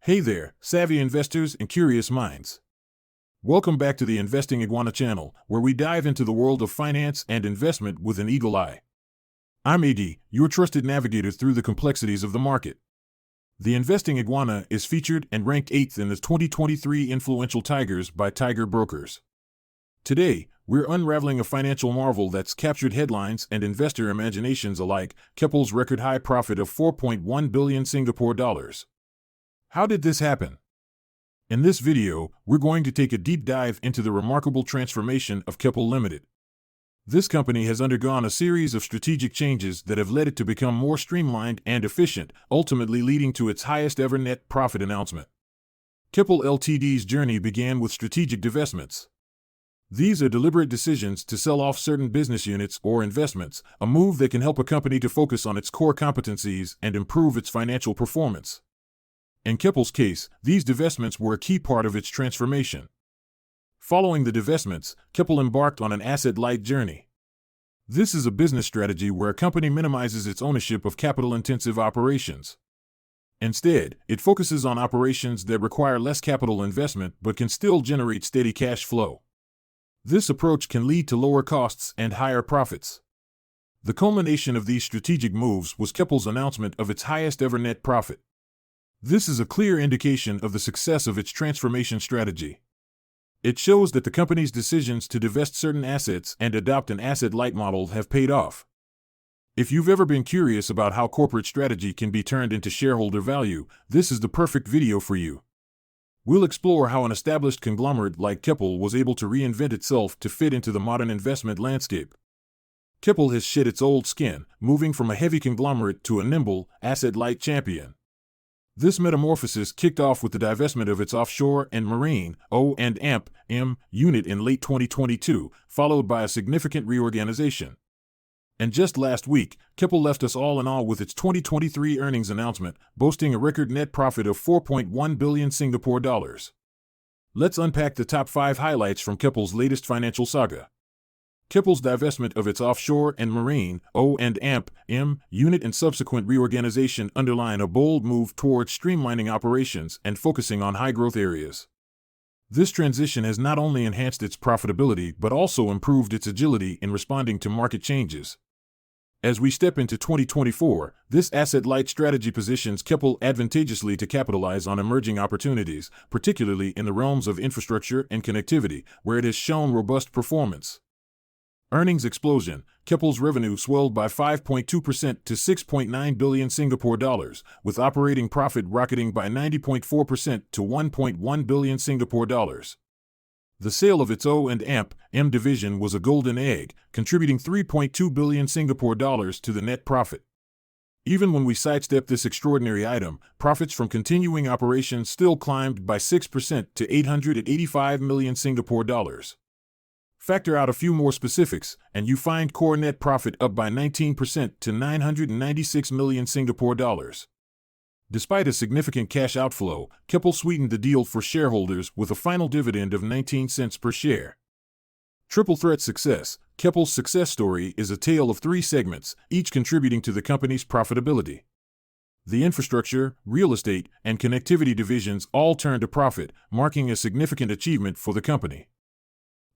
Hey there, savvy investors and curious minds. Welcome back to the Investing Iguana Channel, where we dive into the world of finance and investment with an eagle eye. I'm Iggy, your trusted navigator through the complexities of the market. The Investing Iguana is featured and ranked 8th in the 2023 Influential Tigers by Tiger Brokers. Today, we're unraveling a financial marvel that's captured headlines and investor imaginations alike, Keppel's record high profit of 4.1 billion Singapore dollars. How did this happen? In this video, we're going to take a deep dive into the remarkable transformation of Keppel Ltd. This company has undergone a series of strategic changes that have led it to become more streamlined and efficient, ultimately leading to its highest ever net profit announcement. Keppel Ltd's journey began with strategic divestments. These are deliberate decisions to sell off certain business units or investments, a move that can help a company to focus on its core competencies and improve its financial performance. In Keppel's case, these divestments were a key part of its transformation. Following the divestments, Keppel embarked on an asset-light journey. This is a business strategy where a company minimizes its ownership of capital-intensive operations. Instead, it focuses on operations that require less capital investment but can still generate steady cash flow. This approach can lead to lower costs and higher profits. The culmination of these strategic moves was Keppel's announcement of its highest ever net profit. This is a clear indication of the success of its transformation strategy. It shows that the company's decisions to divest certain assets and adopt an asset-light model have paid off. If you've ever been curious about how corporate strategy can be turned into shareholder value, this is the perfect video for you. We'll explore how an established conglomerate like Keppel was able to reinvent itself to fit into the modern investment landscape. Keppel has shed its old skin, moving from a heavy conglomerate to a nimble, asset-light champion. This metamorphosis kicked off with the divestment of its offshore and marine O&M unit in late 2022, followed by a significant reorganization. And just last week, Keppel left us all in awe with its 2023 earnings announcement, boasting a record net profit of 4.1 billion Singapore dollars. Let's unpack the top 5 highlights from Keppel's latest financial saga. Keppel's divestment of its offshore and marine O&M unit and subsequent reorganization underline a bold move towards streamlining operations and focusing on high-growth areas. This transition has not only enhanced its profitability but also improved its agility in responding to market changes. As we step into 2024, this asset-light strategy positions Keppel advantageously to capitalize on emerging opportunities, particularly in the realms of infrastructure and connectivity, where it has shown robust performance. Earnings explosion. Keppel's revenue swelled by 5.2% to 6.9 billion Singapore dollars, with operating profit rocketing by 90.4% to 1.1 billion Singapore dollars. The sale of its O&M division was a golden egg, contributing 3.2 billion Singapore dollars to the net profit. Even when we sidestep this extraordinary item, profits from continuing operations still climbed by 6% to 885 million Singapore dollars. Factor out a few more specifics, and you find core net profit up by 19% to 996 million Singapore dollars. Despite a significant cash outflow, Keppel sweetened the deal for shareholders with a final dividend of 19 cents per share. Triple threat success. Keppel's success story is a tale of 3 segments, each contributing to the company's profitability. The infrastructure, real estate, and connectivity divisions all turned a profit, marking a significant achievement for the company.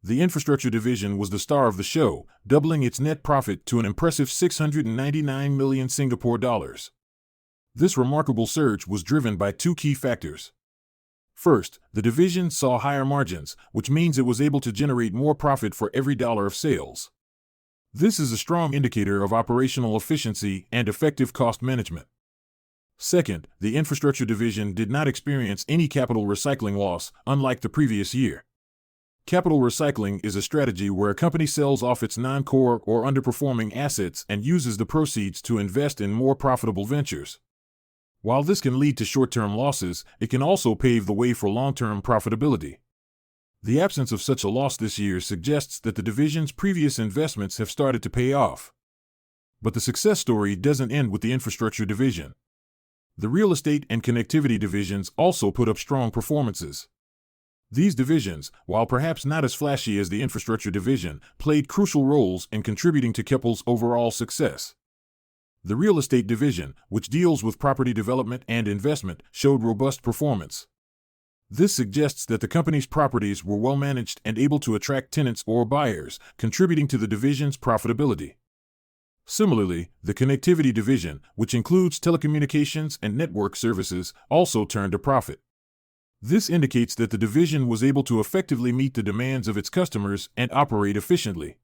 The infrastructure division was the star of the show, doubling its net profit to an impressive 699 million Singapore dollars. This remarkable surge was driven by 2 key factors. First, the division saw higher margins, which means it was able to generate more profit for every dollar of sales. This is a strong indicator of operational efficiency and effective cost management. Second, the infrastructure division did not experience any capital recycling loss, unlike the previous year. Capital recycling is a strategy where a company sells off its non-core or underperforming assets and uses the proceeds to invest in more profitable ventures. While this can lead to short-term losses, it can also pave the way for long-term profitability. The absence of such a loss this year suggests that the division's previous investments have started to pay off. But the success story doesn't end with the infrastructure division. The real estate and connectivity divisions also put up strong performances. These divisions, while perhaps not as flashy as the infrastructure division, played crucial roles in contributing to Keppel's overall success. The real estate division, which deals with property development and investment, showed robust performance. This suggests that the company's properties were well managed and able to attract tenants or buyers, contributing to the division's profitability. Similarly, the connectivity division, which includes telecommunications and network services, also turned a profit. This indicates that the division was able to effectively meet the demands of its customers and operate efficiently.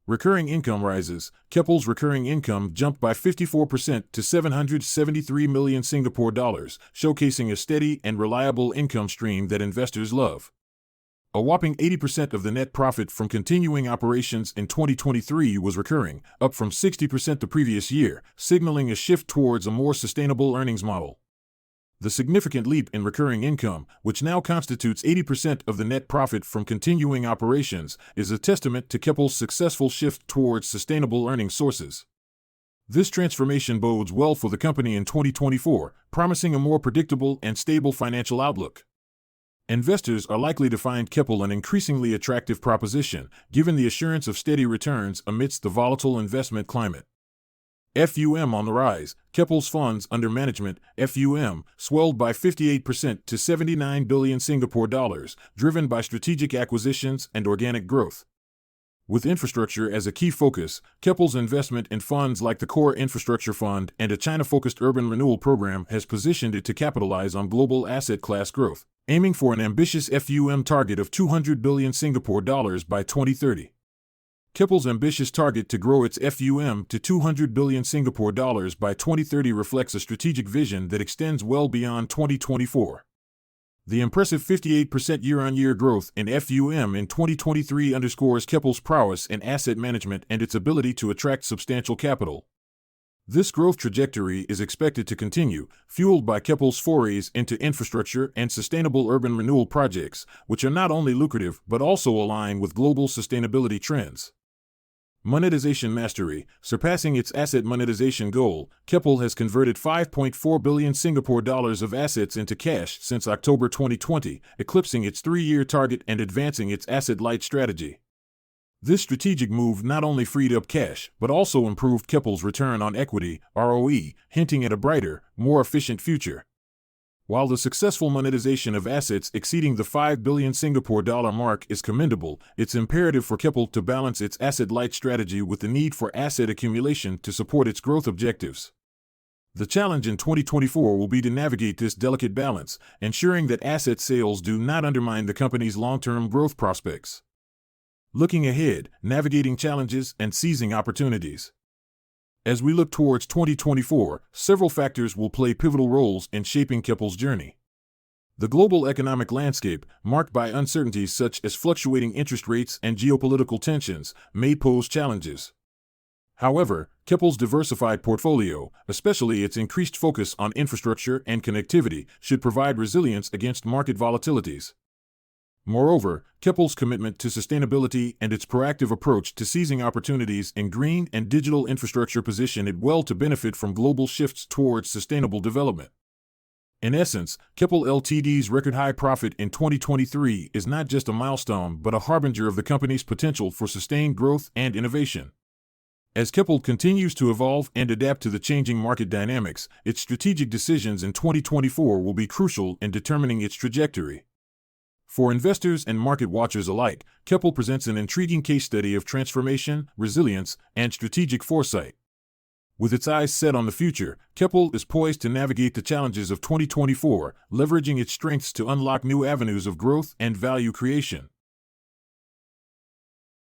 Recurring income rises. Keppel's recurring income jumped by 54% to 773 million Singapore dollars, showcasing a steady and reliable income stream that investors love. A whopping 80% of the net profit from continuing operations in 2023 was recurring, up from 60% the previous year, signaling a shift towards a more sustainable earnings model. The significant leap in recurring income, which now constitutes 80% of the net profit from continuing operations, is a testament to Keppel's successful shift towards sustainable earning sources. This transformation bodes well for the company in 2024, promising a more predictable and stable financial outlook. Investors are likely to find Keppel an increasingly attractive proposition, given the assurance of steady returns amidst the volatile investment climate. FUM on the rise. Keppel's funds under management, FUM, swelled by 58% to 79 billion Singapore dollars, driven by strategic acquisitions and organic growth. With infrastructure as a key focus, Keppel's investment in funds like the Core Infrastructure Fund and a China-focused urban renewal program has positioned it to capitalize on global asset class growth, aiming for an ambitious FUM target of 200 billion Singapore dollars by 2030. Keppel's ambitious target to grow its FUM to 200 billion Singapore dollars by 2030 reflects a strategic vision that extends well beyond 2024. The impressive 58% year-on-year growth in FUM in 2023 underscores Keppel's prowess in asset management and its ability to attract substantial capital. This growth trajectory is expected to continue, fueled by Keppel's forays into infrastructure and sustainable urban renewal projects, which are not only lucrative but also align with global sustainability trends. Monetization mastery. Surpassing its asset monetization goal, Keppel has converted 5.4 billion Singapore dollars of assets into cash since October 2020, eclipsing its 3-year target and advancing its asset-light strategy. This strategic move not only freed up cash, but also improved Keppel's return on equity, ROE, hinting at a brighter, more efficient future. While the successful monetization of assets exceeding the 5 billion Singapore dollar mark is commendable, it's imperative for Keppel to balance its asset-light strategy with the need for asset accumulation to support its growth objectives. The challenge in 2024 will be to navigate this delicate balance, ensuring that asset sales do not undermine the company's long-term growth prospects. Looking ahead, navigating challenges and seizing opportunities. As we look towards 2024, several factors will play pivotal roles in shaping Keppel's journey. The global economic landscape, marked by uncertainties such as fluctuating interest rates and geopolitical tensions, may pose challenges. However, Keppel's diversified portfolio, especially its increased focus on infrastructure and connectivity, should provide resilience against market volatilities. Moreover, Keppel's commitment to sustainability and its proactive approach to seizing opportunities in green and digital infrastructure position it well to benefit from global shifts towards sustainable development. In essence, Keppel Ltd's record-high profit in 2023 is not just a milestone but a harbinger of the company's potential for sustained growth and innovation. As Keppel continues to evolve and adapt to the changing market dynamics, its strategic decisions in 2024 will be crucial in determining its trajectory. For investors and market watchers alike, Keppel presents an intriguing case study of transformation, resilience, and strategic foresight. With its eyes set on the future, Keppel is poised to navigate the challenges of 2024, leveraging its strengths to unlock new avenues of growth and value creation.